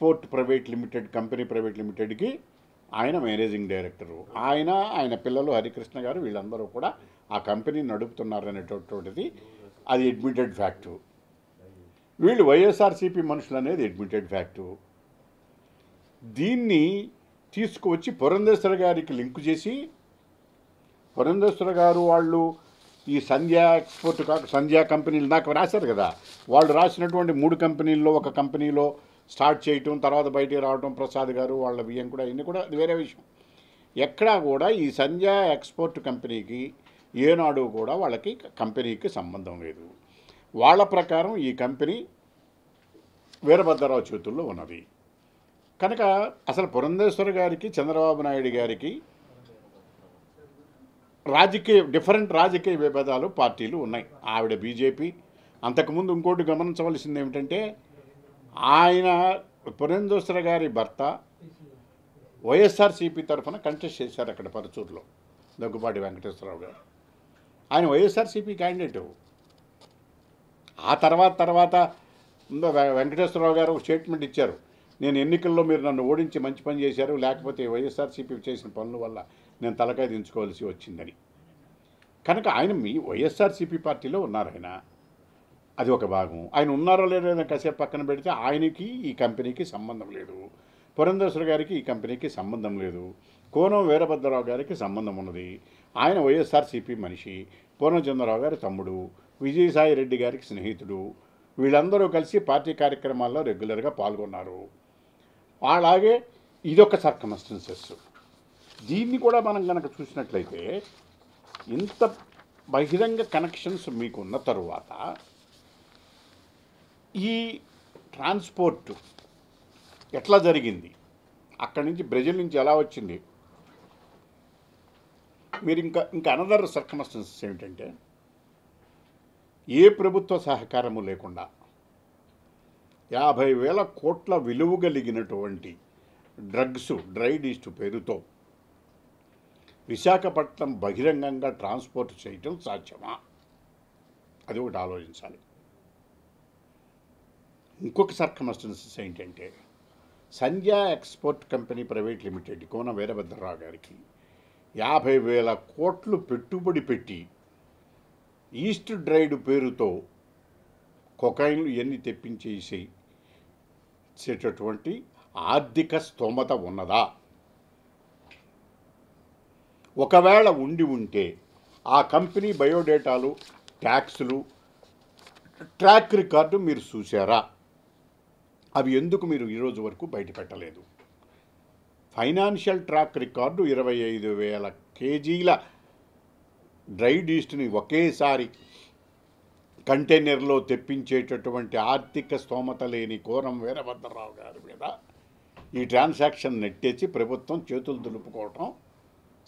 Export private limited company private లిమిటెడ్కి ఆయన managing director. ఆయన పిల్లలు హరికృష్ణ గారు వీళ్ళందరూ కూడా ఆ కంపెనీ నడుపుతున్నారనేటటువంటిది అది అడ్మిటెడ్ ఫ్యాక్టు. వీళ్ళు వైఎస్ఆర్సీపీ మనుషులు అనేది అడ్మిటెడ్ ఫ్యాక్టు. దీన్ని తీసుకువచ్చి పురంధేశ్వర గారికి లింకు చేసి, పురంధేశ్వర గారు వాళ్ళు ఈ సంధ్యా కంపెనీలు నాకు రాశారు కదా, వాళ్ళు రాసినటువంటి 3 కంపెనీల్లో ఒక కంపెనీలో స్టార్ట్ చేయటం, తర్వాత బయటికి రావటం, ప్రసాద్ గారు వాళ్ళ బియ్యం కూడా, ఇన్ని కూడా అది వేరే విషయం. ఎక్కడా కూడా ఈ సంధ్యా ఎక్స్పోర్ట్ కంపెనీకి ఏనాడు కూడా వాళ్ళకి కంపెనీకి సంబంధం లేదు. వాళ్ళ ప్రకారం ఈ కంపెనీ వీరభద్రరావు చేతుల్లో ఉన్నది కనుక అసలు పురంధేశ్వర గారికి చంద్రబాబు నాయుడు గారికి డిఫరెంట్ రాజకీయ విభేదాలు పార్టీలు ఉన్నాయి. ఆవిడ బీజేపీ. అంతకుముందు ఇంకోటి గమనించవలసింది ఏమిటంటే, ఆయన పురంధేశ్వర గారి భర్త వైఎస్ఆర్సీపీ తరఫున కంటెస్ట్ చేశారు అక్కడ పరచూరులో, దగ్గుబాటి వెంకటేశ్వరరావు గారు. ఆయన వైఎస్ఆర్సీపీ క్యాండిడేటు. ఆ తర్వాత వెంకటేశ్వరరావు గారు స్టేట్మెంట్ ఇచ్చారు, నేను ఎన్నికల్లో మీరు నన్ను ఓడించి మంచి పని చేశారు, లేకపోతే వైఎస్ఆర్సీపీ చేసిన పనుల వల్ల నేను తలకాయ దించుకోవాల్సి వచ్చిందని. కనుక ఆయన మీ వైఎస్ఆర్సీపీ పార్టీలో ఉన్నారు. అది ఒక భాగం. ఆయన ఉన్నారో లేదో కాసేపు పక్కన పెడితే ఆయనకి ఈ కంపెనీకి సంబంధం లేదు, పురంధేశ్వర గారికి ఈ కంపెనీకి సంబంధం లేదు. కోనం వీరభద్రరావు గారికి సంబంధం ఉన్నది. ఆయన వైఎస్ఆర్సీపీ మనిషి, పూర్ణచంద్రరావు గారి తమ్ముడు, విజయసాయి రెడ్డి గారికి స్నేహితుడు. వీళ్ళందరూ కలిసి పార్టీ కార్యక్రమాల్లో రెగ్యులర్గా పాల్గొన్నారు. అలాగే ఇదొక సర్కమ్స్టెన్సెస్. దీన్ని కూడా మనం కనుక చూసినట్లయితే, ఇంత బహిరంగ కనెక్షన్స్ మీకున్న తరువాత ఈ ట్రాన్స్పోర్ట్ ఎట్లా జరిగింది, అక్కడి నుంచి బ్రెజిల్ నుంచి ఎలా వచ్చింది, మీరు ఇంకా అనదర్ సర్కమ్స్టెన్సెస్ ఏమిటంటే, ఏ ప్రభుత్వ సహకారము లేకుండా 50,000 కోట్ల విలువ కలిగినటువంటి డ్రగ్స్ డ్రైడ్ ఈస్ట్ పేరుతో విశాఖపట్నం బహిరంగంగా ట్రాన్స్పోర్ట్ చేయటం సాధ్యమా? అది ఒకటి ఆలోచించాలి. ఇంకొక సర్కమ్స్టెన్సెస్ ఏంటంటే, సంధ్యా ఎక్స్పోర్ట్ కంపెనీ ప్రైవేట్ లిమిటెడ్ కోన వీరభద్రరావు గారికి 50,000 కోట్లు పెట్టుబడి పెట్టి ఈస్ట్ డ్రైడ్ పేరుతో కొకైన్లు ఇవన్నీ తెప్పించేసేటటువంటి ఆర్థిక స్తోమత ఉన్నదా? ఒకవేళ ఉంటే ఆ కంపెనీ బయోడేటాలు, ట్యాక్సులు, ట్రాక్ రికార్డు మీరు చూసారా? అవి ఎందుకు మీరు ఈరోజు వరకు బయట పెట్టలేదు? ఫైనాన్షియల్ ట్రాక్ రికార్డు 25,000 కేజీల డ్రైడ్ ఈస్ట్ని ఒకేసారి కంటైనర్లో తెప్పించేటటువంటి ఆర్థిక స్తోమత లేని కోరం వీరభద్రరావు గారి మీద ఈ ట్రాన్సాక్షన్ నెట్టేసి ప్రభుత్వం చేతులు దులుపుకోవటం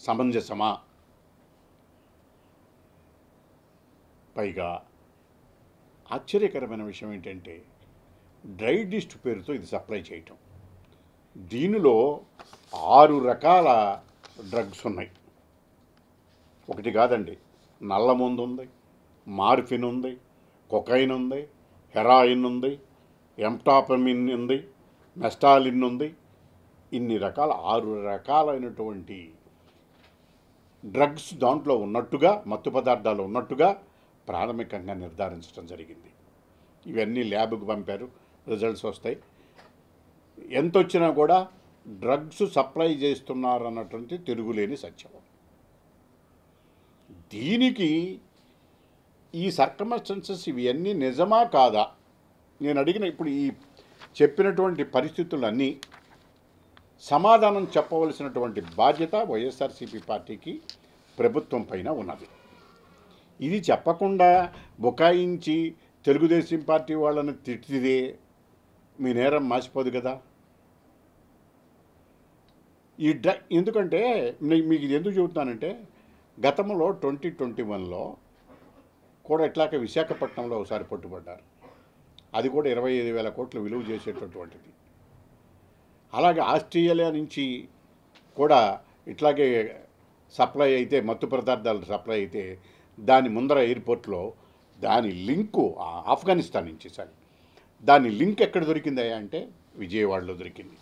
సమంజసమా? పైగా ఆశ్చర్యకరమైన విషయం ఏంటంటే, డ్రైడ్ ఈస్ట్ పేరుతో ఇది సప్లై చేయటం. దీనిలో 6 రకాల డ్రగ్స్ ఉన్నాయి. ఒకటి కాదండి, నల్ల మందు ఉంది, మార్ఫిన్ ఉంది, కొకైన్ ఉంది, హెరాయిన్ ఉంది, ఎంటాపమిన్ ఉంది, మెస్టాలిన్ ఉంది. ఇన్ని రకాల 6 రకాలైనటువంటి డ్రగ్స్ దాంట్లో ఉన్నట్టుగా, మత్తు పదార్థాలు ఉన్నట్టుగా ప్రాథమికంగా నిర్ధారించడం జరిగింది. ఇవన్నీ ల్యాబ్కు పంపారు, రిజల్ట్స్ వస్తాయి. ఎంత వచ్చినా కూడా డ్రగ్స్ సప్లై చేస్తున్నారన్నటువంటి తిరుగులేని సత్యం. దీనికి ఈ సర్కమ్స్టెన్సెస్ ఇవన్నీ నిజమా కాదా? నేను అడిగిన ఇప్పుడు ఈ చెప్పినటువంటి పరిస్థితులన్నీ సమాధానం చెప్పవలసినటువంటి బాధ్యత వైఎస్ఆర్సీపీ పార్టీకి, ప్రభుత్వం పైన ఉన్నది. ఇది చెప్పకుండా బుకాయించి తెలుగుదేశం పార్టీ వాళ్ళని తిట్టిదే మీ నేరం మాసిపోదు కదా. ఎందుకంటే మీకు ఇది ఎందుకు చెబుతున్నానంటే, గతంలో 2021లో కూడా ఇట్లాగే విశాఖపట్నంలో ఒకసారి పట్టుబడ్డారు. అది కూడా 25,000 కోట్లు విలువ చేసేటటువంటిది. అలాగే ఆస్ట్రేలియా నుంచి కూడా ఇట్లాగే సప్లై అయితే, మత్తు పదార్థాలు సప్లై అయితే దాని ముందర ఎయిర్పోర్ట్లో దాని లింకు ఆఫ్ఘనిస్తాన్ నుంచి దాని లింక్ ఎక్కడ దొరికిందయ్యా అంటే విజయవాడలో దొరికింది.